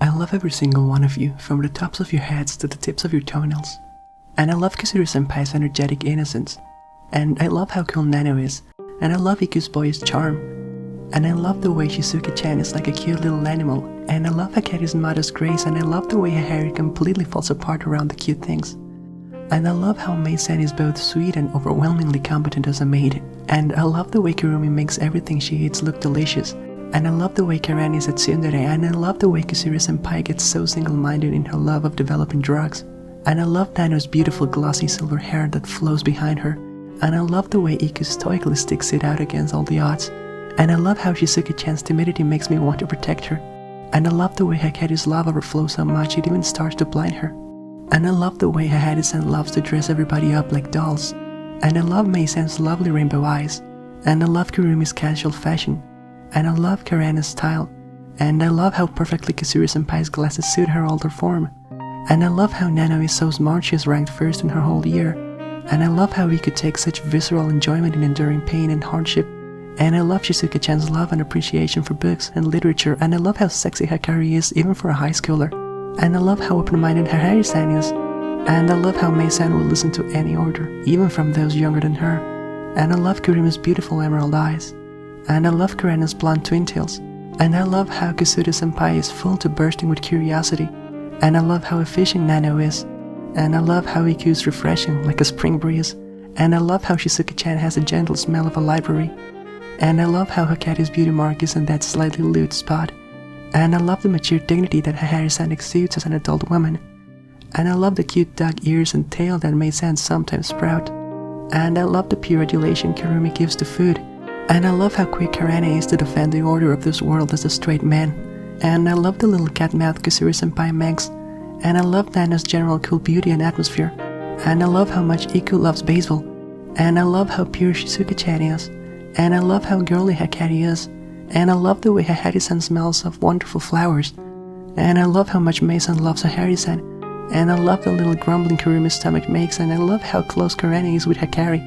I love every single one of you, from the tops of your heads to the tips of your toenails. And I love Kusuru-senpai's energetic innocence. And I love how cool Nano is. And I love Iku's boyish charm. And I love the way Shizuka-chan is like a cute little animal. And I love Hakari's modest grace, and I love the way her hair completely falls apart around the cute things. And I love how Mei-san is both sweet and overwhelmingly competent as a maid. And I love the way Kurumi makes everything she eats look delicious. And I love the way Karen is a tsundere, and I love the way Kusuru-senpai gets so single-minded in her love of developing drugs. And I love Nano's beautiful glossy silver hair that flows behind her. And I love the way Iku stoically sticks it out against all the odds. And I love how Shizuka-chan's timidity makes me want to protect her. And I love the way Hakari's love overflows so much it even starts to blind her. And I love the way Hakari-san loves to dress everybody up like dolls. And I love Mei-san's lovely rainbow eyes. And I love Kurumi's casual fashion. And I love Karena's style. And I love how perfectly Kusuru-senpai's glasses suit her older form. And I love how Nano is so smart she is ranked first in her whole year. And I love how we could take such visceral enjoyment in enduring pain and hardship. And I love Shizuka-chan's love and appreciation for books and literature, and I love how sexy Hakari is even for a high schooler. And I love how open-minded Hakari-san is. And I love how Mei-san will listen to any order, even from those younger than her. And I love Kurumi's beautiful emerald eyes. And I love Karena's blonde twin tails. And I love how Kusuru-senpai is full to bursting with curiosity. And I love how efficient Nano is. And I love how Iku is refreshing like a spring breeze. And I love how Shizuka-chan has a gentle smell of a library. And I love how Hakari's beauty mark is in that slightly lewd spot. And I love the mature dignity that Hakari-san exudes as an adult woman. And I love the cute dog ears and tail that Mei-san sometimes sprout. And I love the pure adulation Kurumi gives to food. And I love how quick Karena is to defend the order of this world as a straight man. And I love the little cat mouth Kusuru-senpai makes. And I love Nano's general cool beauty and atmosphere. And I love how much Iku loves baseball. And I love how pure Shizuka-chan is. And I love how girly Hakari is. And I love the way Hakari-san smells of wonderful flowers. And I love how much Mei-san loves Hakari-san. And I love the little grumbling Kurumi's stomach makes, and I love how close Karena is with Hakari.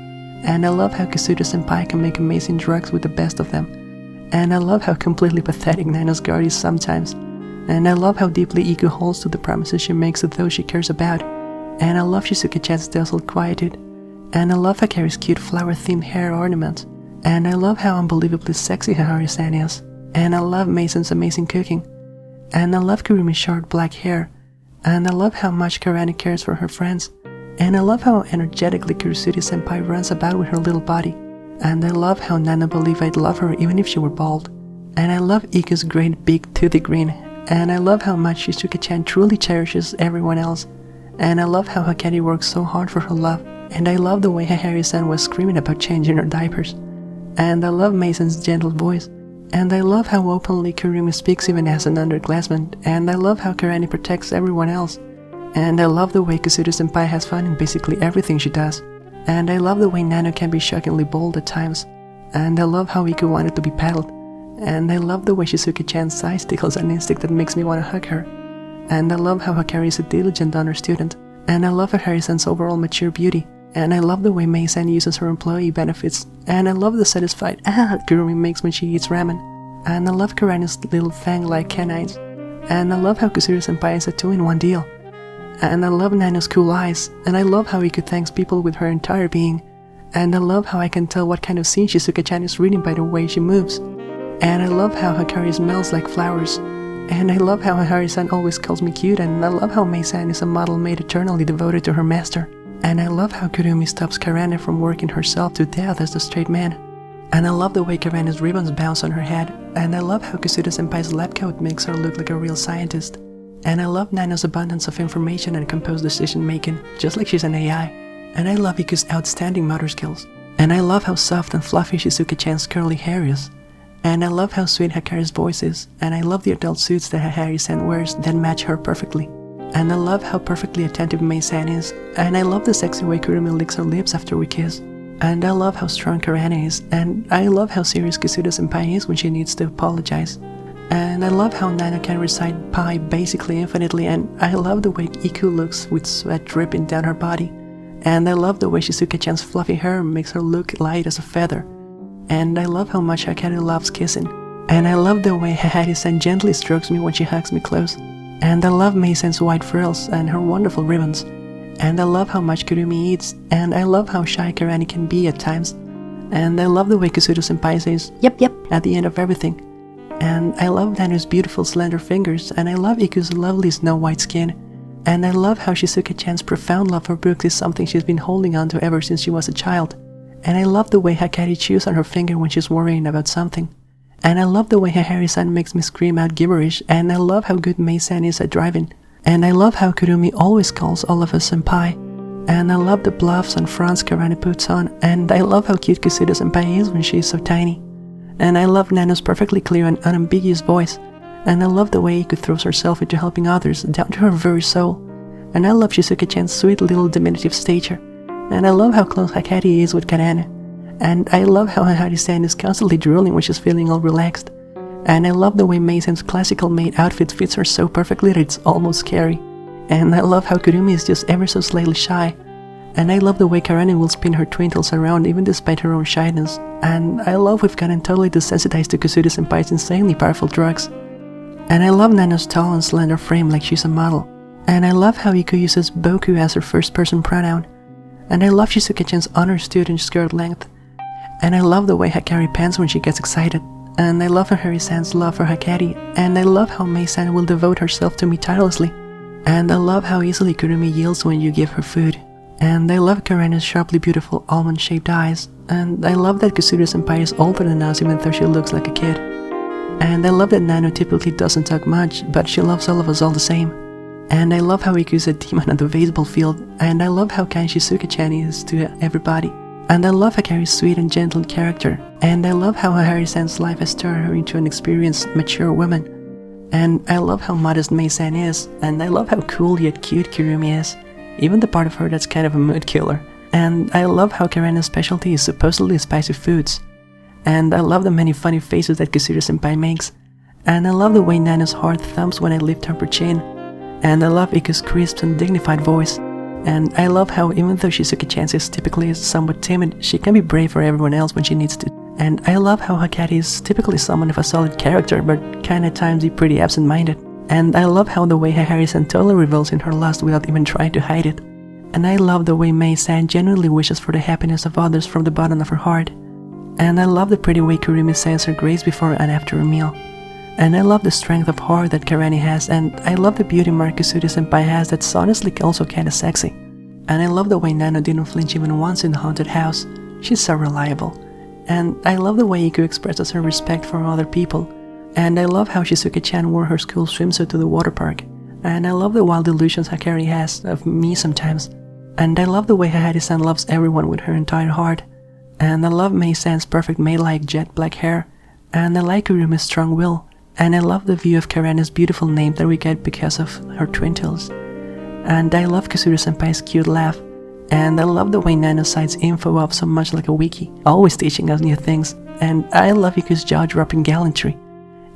And I love how Kusuru-senpai can make amazing drugs with the best of them. And I love how completely pathetic Nano's guard is sometimes. And I love how deeply Iku holds to the promises she makes to those she cares about. And I love Shizuka-chan's docile quietude. And I love Hakari's cute flower-themed hair ornaments. And I love how unbelievably sexy Hakari-san is. And I love Mei-san's amazing cooking. And I love Kurumi's short black hair. And I love how much Karana cares for her friends. And I love how energetically Kurosuri-senpai runs about with her little body. And I love how Nana believed I'd love her even if she were bald. And I love Iku's great big toothy grin. And I love how much Shizuka-chan truly cherishes everyone else. And I love how Hakari works so hard for her love. And I love the way Hakari-san was screaming about changing her diapers. And I love Mei-san's gentle voice. And I love how openly Kurumi speaks even as an underclassman. And I love how Karani protects everyone else. And I love the way Kusuru-senpai has fun in basically everything she does. And I love the way Nano can be shockingly bold at times. And I love how Iku wanted to be paddled. And I love the way Shizuka-chan's size tickles an instinct that makes me want to hug her. And I love how Hakari is a diligent honor student. And I love Hakari-san's overall mature beauty. And I love the way Mei-san uses her employee benefits. And I love the satisfied Kurumi makes when she eats ramen. And I love Karana's little fang-like canines. And I love how Kusuru-senpai is a 2-in-1 deal. And I love Nano's cool eyes. And I love how Iku thanks people with her entire being. And I love how I can tell what kind of scene Shizuka-chan is reading by the way she moves. And I love how Hakari smells like flowers. And I love how Hakari-san always calls me cute. And I love how Mei-san is a model maid eternally devoted to her master. And I love how Kurumi stops Karana from working herself to death as the straight man. And I love the way Karana's ribbons bounce on her head. And I love how Kusuru-senpai's lab coat makes her look like a real scientist. And I love Nano's abundance of information and composed decision making, just like she's an AI. And I love Iku's outstanding motor skills. And I love how soft and fluffy Shizuka-chan's curly hair is. And I love how sweet Hakari's voice is. And I love the adult suits that Hakari-san wears that match her perfectly. And I love how perfectly attentive Mei-san is. And I love the sexy way Kurumi licks her lips after we kiss. And I love how strong Karana is. And I love how serious Kusuru-senpai is when she needs to apologize. And I love how Nano can recite pi basically infinitely. And I love the way Iku looks with sweat dripping down her body. And I love the way Shizuka-chan's fluffy hair makes her look light as a feather. And I love how much Hakari loves kissing. And I love the way Hahari-san gently strokes me when she hugs me close. And I love Mei-san's white frills and her wonderful ribbons. And I love how much Kurumi eats. And I love how shy Karani can be at times. And I love the way Kusuru-senpai says, "Yep, yep," at the end of everything. And I love Nanu's beautiful slender fingers. And I love Iku's lovely snow-white skin. And I love how Shizuka-chan's profound love for books is something she's been holding on to ever since she was a child. And I love the way Hakari chews on her finger when she's worrying about something. And I love the way Hahari-san makes me scream out gibberish, and I love how good Mei-san is at driving. And I love how Kurumi always calls all of us senpai. And I love the bluffs and fronts Karani puts on, and I love how cute Kusuru-senpai is when she is so tiny. And I love Nano's perfectly clear and unambiguous voice. And I love the way Iku throws herself into helping others down to her very soul. And I love Shizuka-chan's sweet little diminutive stature. And I love how close Hakari is with Karana. And I love how Hahari-san is constantly drooling when she's feeling all relaxed. And I love the way Mei-san's classical maid outfit fits her so perfectly that it's almost scary. And I love how Kurumi is just ever so slightly shy. And I love the way Karana will spin her twinkles around even despite her own shyness. And I love we've gotten totally desensitized to Kusuru-senpai's insanely powerful drugs. And I love Nano's tall and slender frame like she's a model. And I love how Iku uses boku as her first-person pronoun. And I love Shizuka-chan's understood skirt length. And I love the way Hakari pants when she gets excited. And I love Hahari-san's love for Hakari. And I love how Mei-san will devote herself to me tirelessly. And I love how easily Kurumi yields when you give her food. And I love Karana's sharply beautiful almond-shaped eyes. And I love that Kusuru-senpai is older than us even though she looks like a kid. And I love that Nano typically doesn't talk much, but she loves all of us all the same. And I love how Iku is a demon on the baseball field. And I love how kind Shizuka-chan is to everybody. And I love Hakari's sweet and gentle character. And I love how Hahari-san's life has turned her into an experienced, mature woman. And I love how modest Mei-san is. And I love how cool yet cute Kurumi is. Even the part of her that's kind of a mood killer. And I love how Karana's specialty is supposedly spicy foods. And I love the many funny faces that Kusuru-senpai makes. And I love the way Nano's heart thumps when I lift her chin. And I love Iku's crisp and dignified voice. And I love how even though Shizuka-chan is typically somewhat timid, she can be brave for everyone else when she needs to. And I love how Hakari is typically someone of a solid character, but kinda at times pretty absent-minded. And I love how the way Hahari-san totally reveals in her lust without even trying to hide it. And I love the way Mei-san genuinely wishes for the happiness of others from the bottom of her heart. And I love the pretty way Kurumi says her grace before and after a meal. And I love the strength of heart that Karani has, and I love the beauty mark Kusuru-senpai has that's honestly also kinda sexy. And I love the way Nano didn't flinch even once in the haunted house. She's so reliable. And I love the way Iku expresses her respect for other people. And I love how Shizuka-chan wore her school swimsuit to the water park. And I love the wild delusions Hakari has of me sometimes. And I love the way Hahari-san loves everyone with her entire heart. And I love Mei-san's perfect maid-like jet black hair. And I like Kurumi's strong will. And I love the view of Karana's beautiful name that we get because of her twin tails. And I love Kusuru-senpai's cute laugh. And I love the way Nano cites info up so much like a wiki, always teaching us new things. And I love Iku's jaw-dropping gallantry.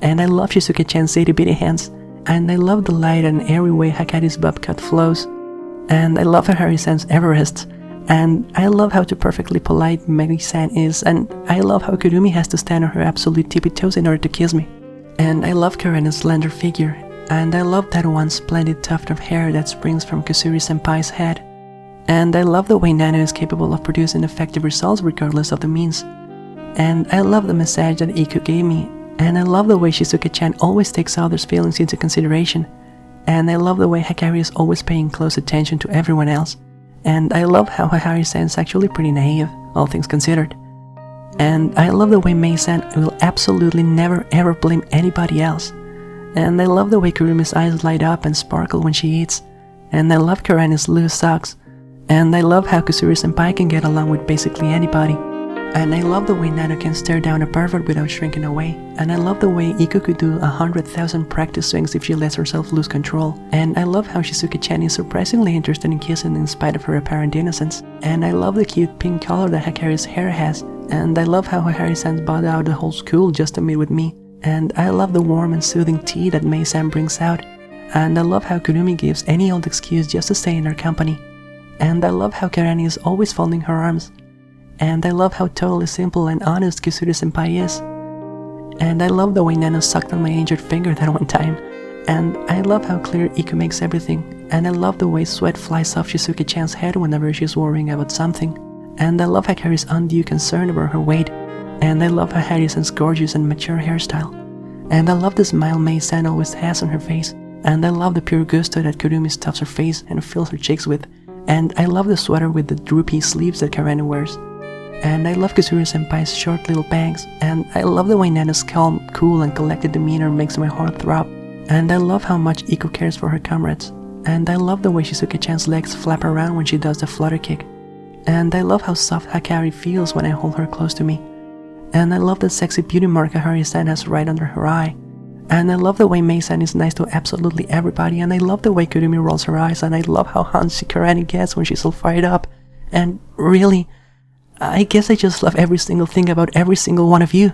And I love Shizuka-chan's itty-bitty hands. And I love the light and airy way Hakari's bob cut flows. And I love Hahari-san's Everest. And I love how perfectly polite Mei-san is. And I love how Kurumi has to stand on her absolute tippy toes in order to kiss me. And I love Karana's slender figure. And I love that one splendid tuft of hair that springs from Kusuri-senpai's head. And I love the way Nano is capable of producing effective results regardless of the means. And I love the massage that Iku gave me. And I love the way Shizuka-chan always takes others' feelings into consideration. And I love the way Hakari is always paying close attention to everyone else. And I love how Hahari-san is actually pretty naive, all things considered. And I love the way Mei-san will absolutely never ever blame anybody else. And I love the way Kurumi's eyes light up and sparkle when she eats. And I love Karana's loose socks. And I love how Kusuru-senpai can get along with basically anybody. And I love the way Nano can stare down a pervert without shrinking away. And I love the way Iku could do 100,000 practice swings if she lets herself lose control. And I love how Shizuka-chan is surprisingly interested in kissing in spite of her apparent innocence. And I love the cute pink color that Hakari's hair has. And I love how Hahari-san bought out the whole school just to meet with me. And I love the warm and soothing tea that Mei-san brings out. And I love how Kurumi gives any old excuse just to stay in her company. And I love how Karani is always folding her arms. And I love how totally simple and honest Kusuru-senpai is. And I love the way Nano sucked on my injured finger that one time. And I love how clear Iku makes everything. And I love the way sweat flies off Shizuka-chan's head whenever she's worrying about something. And I love how Kaori's undue concern over her weight. And I love how Harrison's gorgeous and mature hairstyle. And I love the smile Mei-san always has on her face. And I love the pure gusto that Kurumi stuffs her face and fills her cheeks with. And I love the sweater with the droopy sleeves that Karena wears. And I love Kazuri-senpai's short little bangs. And I love the way Nana's calm, cool, and collected demeanor makes my heart throb. And I love how much Iku cares for her comrades. And I love the way Shizuka-chan's legs flap around when she does the flutter kick. And I love how soft Hakari feels when I hold her close to me. And I love the sexy beauty mark Hakari-san has right under her eye. And I love the way Mei-san is nice to absolutely everybody. And I love the way Kurumi rolls her eyes. And I love how Hanshi Karani gets when she's all fired up. And really, I guess I just love every single thing about every single one of you.